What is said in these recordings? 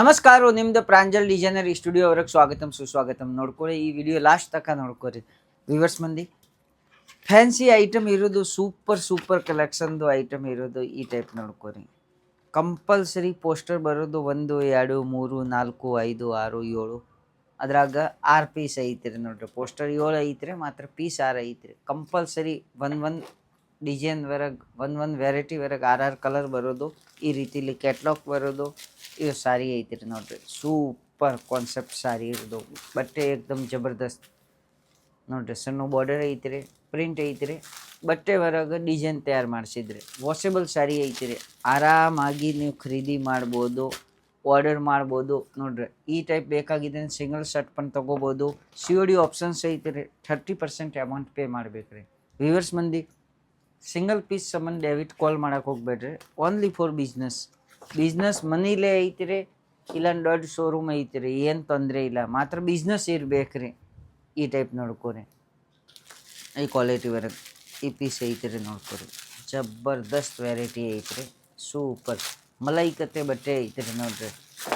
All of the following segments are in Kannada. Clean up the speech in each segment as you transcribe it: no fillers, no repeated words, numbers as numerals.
ನಮಸ್ಕಾರ ನಿಮ್ದು ಪ್ರಾಂಜಲ್ ಡಿಸೈನರ್ ಸ್ಟುಡಿಯೋ ಅವ್ರಿಗೆ ಸುಸ್ವಾಗತಂ ನೋಡ್ಕೊಳ್ಳಿ ಈ ವಿಡಿಯೋ ಲಾಸ್ಟ್ ತನಕ ನೋಡ್ಕೊರಿ ವ್ಯೂವರ್ಸ್ ಮಂದಿ ಫ್ಯಾನ್ಸಿ ಐಟಮ್ ಇರೋದು ಸೂಪರ್ ಕಲೆಕ್ಷನ್ದು ಐಟಮ್ ಇರೋದು ಈ ಟೈಪ್ ನೋಡ್ಕೊರಿ ಕಂಪಲ್ಸರಿ ಪೋಸ್ಟರ್ ಬರೋದು 1 2 3 4 5 6 7 ಅದ್ರಾಗ 6 ಪೀಸ್ ಐತ್ರಿ ನೋಡ್ರಿ ಪೋಸ್ಟರ್ 7 ಐತ್ರಿ ಮಾತ್ರ ಪೀಸ್ 6 ಐತ್ರಿ ಕಂಪಲ್ಸರಿ ಒಂದ್ ಡಿಸೈನ್ ವರೆಗೆ ಒಂದ್ ವೆರೈಟಿ ವರೆಗೆ 6 ಕಲರ್ ಬರೋದು ಈ ರೀತಿಲಿ ಕ್ಯಾಟ್ಲಾಗ್ ಬರೋದು ಇದು ಸಾರಿ ಐತ್ರಿ ನೋಡ್ರಿ ಸೂಪರ್ ಕಾನ್ಸೆಪ್ಟ್ ಸಾರಿ ಇರೋದು ಬಟ್ಟೆ ಏಕದಮ್ ಜಬರ್ದಸ್ತ್ ನೋಡ್ರಿ ಸಣ್ಣ ಬಾರ್ಡರ್ ಐತ್ರಿ ಪ್ರಿಂಟ್ ಐತ್ರಿ ಬಟ್ಟೆ ಹೊರಗೆ ಡಿಸೈನ್ ತಯಾರು ಮಾಡಿಸಿದ್ರಿ ವಾಷೇಬಲ್ ಸಾರಿ ಐತ್ರಿ ಆರಾಮಾಗಿ ನೀವು ಖರೀದಿ ಮಾಡ್ಬೋದು ಆರ್ಡರ್ ಮಾಡ್ಬೋದು ನೋಡ್ರಿ ಈ ಟೈಪ್ ಬೇಕಾಗಿದೆ ಸಿಂಗಲ್ ಶರ್ಟ್ ಪನ್ ತೊಗೋಬೋದು COD ಆಪ್ಷನ್ಸ್ ಐತ್ರಿ 30% ಅಮೌಂಟ್ ಪೇ ಮಾಡ್ಬೇಕ್ರಿ ವ್ಯೂವರ್ಸ್ ಮಂದಿ ಸಿಂಗಲ್ ಪೀಸ್ ಸಂಬಂಧ ದಯವಿಟ್ಟು ಕಾಲ್ ಮಾಡಕ್ಕೆ ಹೋಗ್ಬೇಡ್ರಿ ಓನ್ಲಿ ಫಾರ್ ಬಿಸ್ನೆಸ್ ಮನಿಲೇ ಐತ್ರಿ ಇಲ್ಲ ದೊಡ್ಡ ಶೋರೂಮ್ ಐತ್ರಿ ಏನು ತೊಂದರೆ ಇಲ್ಲ ಮಾತ್ರ ಬಿಸ್ನೆಸ್ ಇರ್ಬೇಕ್ರಿ ಈ ಟೈಪ್ ನೋಡ್ಕೊರಿ ಈ ಕ್ವಾಲಿಟಿ ವರೆಗೆ ಈ ಪೀಸ್ ಐತ್ರಿ ನೋಡ್ಕೊರಿ ಜಬರ್ದಸ್ತ್ ವೆರೈಟಿ ಐತ್ರಿ ಸೂಪರ್ ಮಲೈಕತೆ ಬಟ್ಟೆ ಐತ್ರಿ ನೋಡ್ರಿ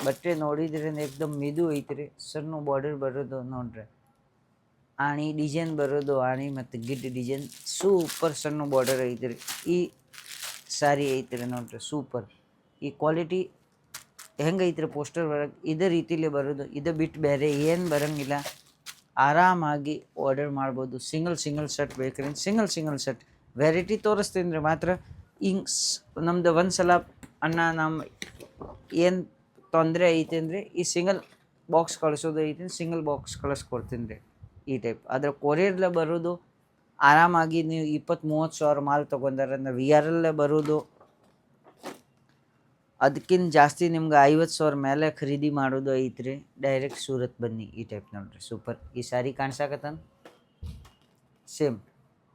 ಬಟ್ಟೆ ನೋಡಿದ್ರೆ ಏಕದಮ್ ಮಿದು ಐತ್ರಿ ಸಣ್ಣ ಬಾರ್ಡರ್ ಬರೋದು ನೋಡ್ರಿ ಆಣಿ ಡಿಸೈನ್ ಬರೋದು ಆಣಿ ಮತ್ತು ಗಿಡ್ ಡಿಸೈನ್ ಸೂಪರ್ ಸಣ್ಣ ಬಾರ್ಡರ್ ಐತ್ರಿ ಈ ಸಾರಿ ಐತ್ರಿ ನೋಡ್ರಿ ಸೂಪರ್ ಈ ಕ್ವಾಲಿಟಿ ಹೆಂಗೈತ್ರಿ ಪೋಸ್ಟರ್ ಒಳಗೆ ಇದೇ ರೀತಿಲೇ ಬರೋದು ಇದು ಬಿಟ್ಟು ಬೇರೆ ಏನು ಬರೋಂಗಿಲ್ಲ ಆರಾಮಾಗಿ ಆರ್ಡರ್ ಮಾಡ್ಬೋದು ಸಿಂಗಲ್ ಶರ್ಟ್ ಬೇಕ್ರಿ ಸಿಂಗಲ್ ಶರ್ಟ್ ವೆರೈಟಿ ತೋರಿಸ್ತೀನಿ ರೀ ಮಾತ್ರ ಹಿಂಗೆ ನಮ್ದು ಒಂದು ಸಲ ಅಣ್ಣ ನಮ್ಮ ಏನು ತೊಂದರೆ ಐತೆ ಅಂದರೆ ಈ ಸಿಂಗಲ್ ಬಾಕ್ಸ್ ಕಳಿಸೋದು ಐತಿ ಸಿಂಗಲ್ ಬಾಕ್ಸ್ ಕಳಿಸ್ಕೊಡ್ತೀನಿ ರೀ ಈ ಟೈಪ್ ಆದರೆ ಕೊರಿಯರ್ಲೆ ಬರೋದು ಆರಾಮಾಗಿ ನೀವು 20-30 ಸಾವಿರ ಮಾಲ್ ತೊಗೊಂಡಾರ VRಲ್ಲೇ ಬರೋದು ಅದಕ್ಕಿಂತ ಜಾಸ್ತಿ ನಿಮ್ಗೆ 50 ಸಾವಿರ ಮೇಲೆ ಖರೀದಿ ಮಾಡೋದು ಐತ್ರಿ ಡೈರೆಕ್ಟ್ ಸೂರತ್ ಬನ್ನಿ ಈ ಟೈಪ್ ನೋಡ್ರಿ ಸೂಪರ್ ಈ ಸಾರಿ ಕಾಣಿಸಾಕತ್ತನ್ ಸೇಮ್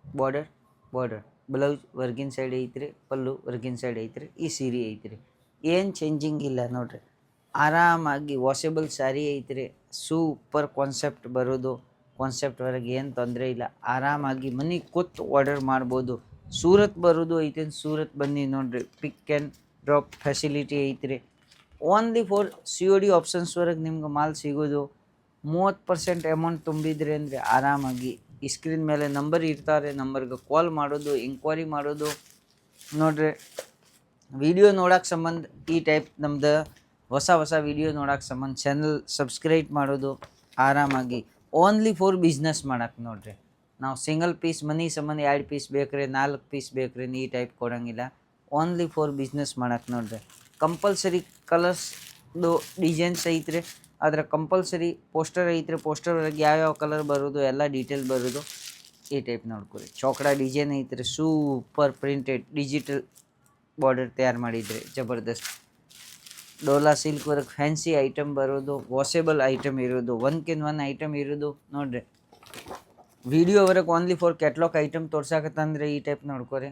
ಬಾರ್ಡರ್ ಬ್ಲೌಸ್ ವರ್ಗಿನ ಸೈಡ್ ಐತ್ರಿ ಪಲ್ಲು ವರ್ಗಿನ ಸೈಡ್ ಐತ್ರಿ ಈ ಸೀರೆ ಐತ್ರಿ ಏನು ಚೇಂಜಿಂಗ್ ಇಲ್ಲ ನೋಡ್ರಿ ಆರಾಮಾಗಿ ವಾಷೇಬಲ್ ಸಾರಿ ಐತ್ರಿ ಸೂಪರ್ ಕಾನ್ಸೆಪ್ಟ್ ಬರೋದು ಕಾನ್ಸೆಪ್ಟ್ ಹೊರಗೆ ಏನು ತೊಂದರೆ ಇಲ್ಲ ಆರಾಮಾಗಿ ಮನೆಗೆ ಕೂತು ಆರ್ಡರ್ ಮಾಡ್ಬೋದು ಸೂರತ್ ಬರೋದು ಐತೆ ಸೂರತ್ ಬನ್ನಿ ನೋಡ್ರಿ ಪಿಕ್ ಆ್ಯಂಡ್ ಡ್ರಾಪ್ ಫೆಸಿಲಿಟಿ ಐತ್ರಿ ಓನ್ಲಿ ಫಾರ್ COD ಆಪ್ಷನ್ಸ್ವರೆಗೆ ನಿಮ್ಗೆ ಮಾಲ್ ಸಿಗೋದು 30% ಅಮೌಂಟ್ ತುಂಬಿದ್ರಿ ಅಂದರೆ ಆರಾಮಾಗಿ ಈ ಸ್ಕ್ರೀನ್ ಮೇಲೆ ನಂಬರ್ ಇರ್ತಾರೆ ನಂಬರ್ಗೆ ಕಾಲ್ ಮಾಡೋದು ಎಂಕ್ವೈರಿ ಮಾಡೋದು ನೋಡ್ರಿ ವಿಡಿಯೋ ನೋಡೋಕೆ ಸಂಬಂಧ ಈ ಟೈಪ್ ನಮ್ದು ಹೊಸ ವಿಡಿಯೋ ನೋಡೋಕೆ ಸಂಬಂಧ ಚಾನಲ್ ಸಬ್ಸ್ಕ್ರೈಬ್ ಮಾಡೋದು ಆರಾಮಾಗಿ ಓನ್ಲಿ ಫಾರ್ ಬಿಸ್ನೆಸ್ ಮಾಡಕ್ಕೆ ನೋಡ್ರಿ ನಾವು ಸಿಂಗಲ್ ಪೀಸ್ ಮನಿ ಸಂಬಂಧ 2 ಪೀಸ್ ಬೇಕ್ರಿ 4 ಪೀಸ್ ಬೇಕ್ರಿ ಈ ಟೈಪ್ ಕೊಡೋಂಗಿಲ್ಲ ಓನ್ಲಿ ಫಾರ್ ಬಿಸ್ನೆಸ್ ಮಾಡಕ್ಕೆ ನೋಡ್ರಿ ಕಂಪಲ್ಸರಿ ಕಲರ್ಸ್ದು ಡಿಸೈನ್ಸ್ ಐತ್ರಿ ಆದರೆ ಕಂಪಲ್ಸರಿ ಪೋಸ್ಟರ್ ಐತ್ರಿ ಪೋಸ್ಟರ್ ಒಳಗೆ ಯಾವ್ಯಾವ ಕಲರ್ ಬರೋದು ಎಲ್ಲ ಡೀಟೇಲ್ ಬರೋದು ಈ ಟೈಪ್ ನೋಡ್ಕೊರಿ ಚೌಕಡ ಡಿಸೈನ್ ಐತ್ರಿ ಸೂಪರ್ ಪ್ರಿಂಟೆಡ್ ಡಿಜಿಟಲ್ ಬಾರ್ಡರ್ ತಯಾರು ಮಾಡಿದ್ರಿ ಜಬರ್ದಸ್ತ್ ಡೋಲಾ ಸಿಲ್ಕ್ ವರ್ಕ್ ಫ್ಯಾನ್ಸಿ ಐಟಮ್ ಬರೋದು ವಾಷೇಬಲ್ ಐಟಮ್ ಇರೋದು ಒನ್ ಐಟಮ್ ಇರೋದು ನೋಡ್ರಿ ವಿಡಿಯೋ ವರೆಗೆ ಓನ್ಲಿ ಫಾರ್ ಕ್ಯಾಟ್ಲಾಗ್ ಐಟಮ್ ತೋರ್ಸಾಕತ್ತಂದ್ರೆ ಈ ಟೈಪ್ ನೋಡ್ಕೊರಿ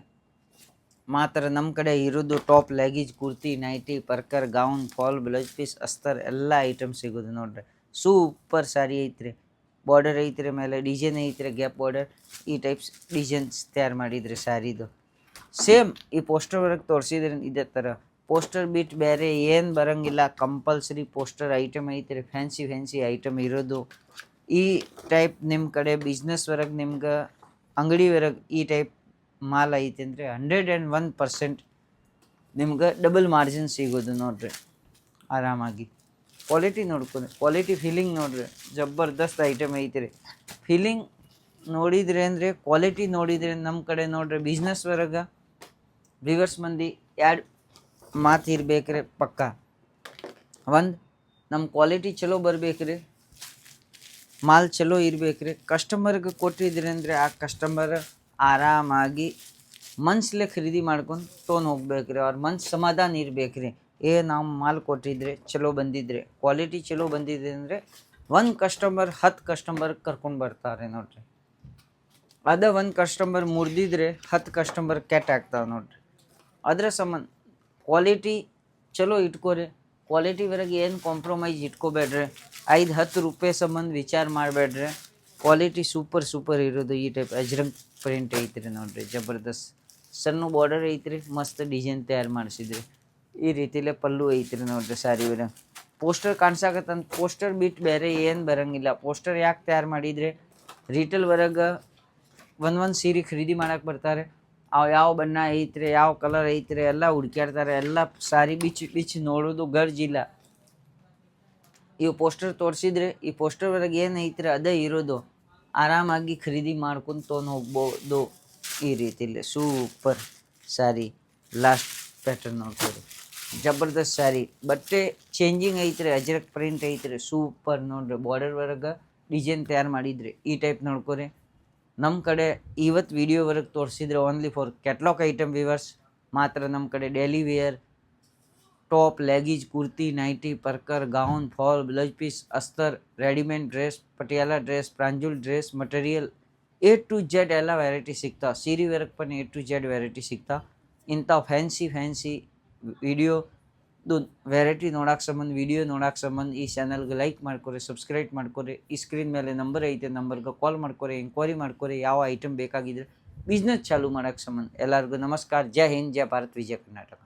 ಮಾತ್ರ ನಮ್ಮ ಕಡೆ ಇರೋದು ಟಾಪ್ ಲೆಗೀಜ್ ಕುರ್ತಿ ನೈಟಿ ಪರ್ಕರ್ ಗೌನ್ ಫಾಲ್ ಬ್ಲೌಸ್ ಪೀಸ್ ಅಸ್ತರ್ ಎಲ್ಲ ಐಟಮ್ ಸಿಗೋದು ನೋಡ್ರಿ ಸೂಪರ್ ಸಾರಿ ಐತ್ರಿ ಬಾರ್ಡರ್ ಐತ್ರಿ ಮೇಲೆ ಡಿಸೈನ್ ಐತ್ರಿ ಗ್ಯಾಪ್ ಬಾರ್ಡರ್ ಈ ಟೈಪ್ಸ್ ಡಿಸೈನ್ಸ್ ತಯಾರು ಮಾಡಿದ್ರಿ ಸ್ಯಾರಿದು ಸೇಮ್ ಈ ಪೋಸ್ಟರ್ ವರ್ಕ್ ತೋರಿಸಿದ್ರಿ ಇದೇ ಥರ ಪೋಸ್ಟರ್ ಬಿಟ್ಟು ಬೇರೆ ಏನು ಬರೋಂಗಿಲ್ಲ ಕಂಪಲ್ಸರಿ ಪೋಸ್ಟರ್ ಐಟಮ್ ಐತ್ರಿ ಫ್ಯಾನ್ಸಿ ಐಟಮ್ ಇರೋದು ಈ ಟೈಪ್ ನಿಮ್ಮ ಕಡೆ ಬಿಸ್ನೆಸ್ ವರ್ಗೆ ನಿಮ್ಗೆ ಅಂಗಡಿ ವರ್ಗೆ ಈ ಟೈಪ್ ಮಾಲ್ ಐತೆ ಅಂದರೆ 101% ನಿಮ್ಗೆ ಡಬಲ್ ಮಾರ್ಜಿನ್ ಸಿಗೋದು ನೋಡ್ರಿ ಆರಾಮಾಗಿ ಕ್ವಾಲಿಟಿ ನೋಡ್ಕೊಂಡು ಕ್ವಾಲಿಟಿ ಫೀಲಿಂಗ್ ನೋಡ್ರಿ ಜಬರ್ದಸ್ತ್ ಐಟಮ್ ಐತ್ರಿ ಫೀಲಿಂಗ್ ನೋಡಿದ್ರಿ ಅಂದರೆ ಕ್ವಾಲಿಟಿ ನೋಡಿದ್ರೆ ನಮ್ಮ ಕಡೆ ನೋಡ್ರಿ ಬಿಸ್ನೆಸ್ ವರ್ಗೆ ವ್ಯೂವರ್ಸ್ ಮಂದಿ 2 ಮಾತು ಇರ್ಬೇಕ್ರಿ ಪಕ್ಕ ಒಂದು ನಮ್ಮ ಕ್ವಾಲಿಟಿ ಚಲೋ ಬರ್ಬೇಕ್ರಿ ಮಾಲ್ ಚಲೋ ಇರ್ಬೇಕ್ರಿ ಕಸ್ಟಮರ್ಗೆ ಕೊಟ್ಟಿದ್ರಿ ಅಂದರೆ ಆ ಕಸ್ಟಮರ್ ಆರಾಮಾಗಿ ಮನ್ಸಲ್ಲೇ ಖರೀದಿ ಮಾಡ್ಕೊಂಡು ತೊಗೊಂಡು ಹೋಗ್ಬೇಕ್ರಿ ಅವ್ರ ಮನ್ಸು ಸಮಾಧಾನ ಇರ್ಬೇಕ್ರಿ ನಾವು ಮಾಲ್ ಕೊಟ್ಟಿದ್ರೆ ಚಲೋ ಬಂದಿದ್ರೆ ಕ್ವಾಲಿಟಿ ಚಲೋ ಬಂದಿದೆ ಅಂದರೆ 1 ಕಸ್ಟಮರ್ 10 ಕಸ್ಟಮರ್ ಕರ್ಕೊಂಡು ಬರ್ತಾರೆ ನೋಡ್ರಿ ಅದೇ 1 ಕಸ್ಟಮರ್ ಮುರಿದಿದ್ರೆ 10 ಕಸ್ಟಮರ್ ಕೆಟ್ಟ ಆಗ್ತಾವೆ ನೋಡ್ರಿ ಅದರ ಸಂಬಂಧ ಕ್ವಾಲಿಟಿ ಚಲೋ ಇಟ್ಕೋರಿ ಕ್ವಾಲಿಟಿ ವರೆಗೆ ಏನು ಕಾಂಪ್ರಮೈಸ್ ಇಟ್ಕೋಬೇಡ್ರಿ 5-10 ರೂಪಾಯಿ ಸಂಬಂಧ ವಿಚಾರ ಮಾಡಬೇಡ್ರಿ ಕ್ವಾಲಿಟಿ ಸೂಪರ್ ಇರೋದು ಈ ಟೈಪ್ ಅಜ್ರಂಗ್ ಪ್ರಿಂಟ್ ಐತ್ರಿ ನೋಡ್ರಿ ಜಬರ್ದಸ್ತ್ ಸಣ್ಣ ಬಾರ್ಡರ್ ಐತ್ರಿ ಮಸ್ತ್ ಡಿಸೈನ್ ತಯಾರು ಮಾಡಿಸಿದ್ರಿ ಈ ರೀತಿಲೇ ಪಲ್ಲು ಐತ್ರಿ ನೋಡ್ರಿ ಸಾರಿ ಪೋಸ್ಟರ್ ಕಾಣಿಸಾಕತ್ತಂತ ಪೋಸ್ಟರ್ ಬಿಟ್ಟು ಬೇರೆ ಏನು ಬರಂಗಿಲ್ಲ. ಪೋಸ್ಟರ್ ಯಾಕೆ ತಯಾರು ಮಾಡಿದರೆ ರಿಟೇಲ್ ಹೊರಗೆ ಒಂದೊಂದು ಸೀರೆ ಖರೀದಿ ಮಾಡಕ್ಕೆ ಬರ್ತಾರೆ. ಅವು ಯಾವ ಬಣ್ಣ ಐತ್ರಿ, ಯಾವ ಕಲರ್ ಐತ್ರಿ ಎಲ್ಲ ಹುಡ್ಕ್ಯಾಡ್ತಾರೆ. ಎಲ್ಲ ಸಾರಿ ಬಿಚ್ಚಿ ನೋಡೋದು ಗರ್ಜಿಲ್ಲ. ಇವು ಪೋಸ್ಟರ್ ತೋರಿಸಿದ್ರೆ ಈ ಪೋಸ್ಟರ್ ಒಳಗೆ ಏನು ಐತ್ರಿ ಅದೇ ಇರೋದು. ಆರಾಮಾಗಿ ಖರೀದಿ ಮಾಡ್ಕೊಂಡು ತೊಗೊಂಡು ಹೋಗ್ಬೋದು. ಈ ರೀತಿಲಿ ಸೂಪರ್ ಸ್ಯಾರಿ. ಲಾಸ್ಟ್ ಪ್ಯಾಟರ್ನ್ ನೋಡ್ತೀರಿ, ಜಬರ್ದಸ್ತ್ ಸ್ಯಾರಿ. ಬಟ್ಟೆ ಚೇಂಜಿಂಗ್ ಐತ್ರಿ, ಅಜ್ರಕ್ ಪ್ರಿಂಟ್ ಐತ್ರಿ, ಸೂಪರ್ ನೋಡ್ರಿ. ಬಾರ್ಡರ್ ವರ್ಗ ಡಿಸೈನ್ ತಯಾರು ಮಾಡಿದ್ರಿ. ಈ ಟೈಪ್ ನೋಡ್ಕೊರಿ. ನಮ್ಮ ಕಡೆ ಇವತ್ತು ವಿಡಿಯೋವರೆಗೆ ತೋರಿಸಿದ್ರೆ only for catalog item viewers ಮಾತ್ರ. ನಮ್ಮ ಕಡೆ daily wear, top, leggings, kurti, nighty, परकर, गाउन, फॉल, ब्लाउज पीस, अस्तर, रेडीमेड ड्रेस, पटियाला ड्रेस, प्रांजुल dress, material A to Z ಎಲ್ಲ ವೆರೈಟಿ ಸಿಗ್ತಾ. ಸೀರೆ ವರ್ಕ್ ಪನ್ A to Z ವೆರೈಟಿ ಸಿಗ್ತಾ. ಇಂಥ ಫ್ಯಾನ್ಸಿ ವಿಡಿಯೋದು ವೆರೈಟಿ ನೋಡೋಕೆ ಸಂಬಂಧ, ವಿಡಿಯೋ ನೋಡೋಕೆ ಸಂಬಂಧ ಈ ಚಾನಲ್ಗೆ ಲೈಕ್ ಮಾಡ್ಕೊರಿ, ಸಬ್ಸ್ಕ್ರೈಬ್ ಮಾಡ್ಕೊರಿ. ಈ ಸ್ಕ್ರೀನ್ ಮೇಲೆ ನಂಬರ್ ಐತೆ, ನಂಬರ್ಗೆ ಕಾಲ್ ಮಾಡ್ಕೊರಿ, ಎಂಕ್ವೈರಿ ಮಾಡ್ಕೊರಿ. ಯಾವ ಐಟಮ್ ಬೇಕಾಗಿದ್ರೆ ಬಿಸ್ನೆಸ್ ಚಾಲೂ ಮಾಡೋಕ್ಕೆ ಸಂಬಂಧ. ಎಲ್ಲರಿಗೂ ನಮಸ್ಕಾರ. ಜೈ ಹಿಂದ್, ಜೈ ಭಾರತ್, ವಿಜಯ ಕರ್ನಾಟಕ.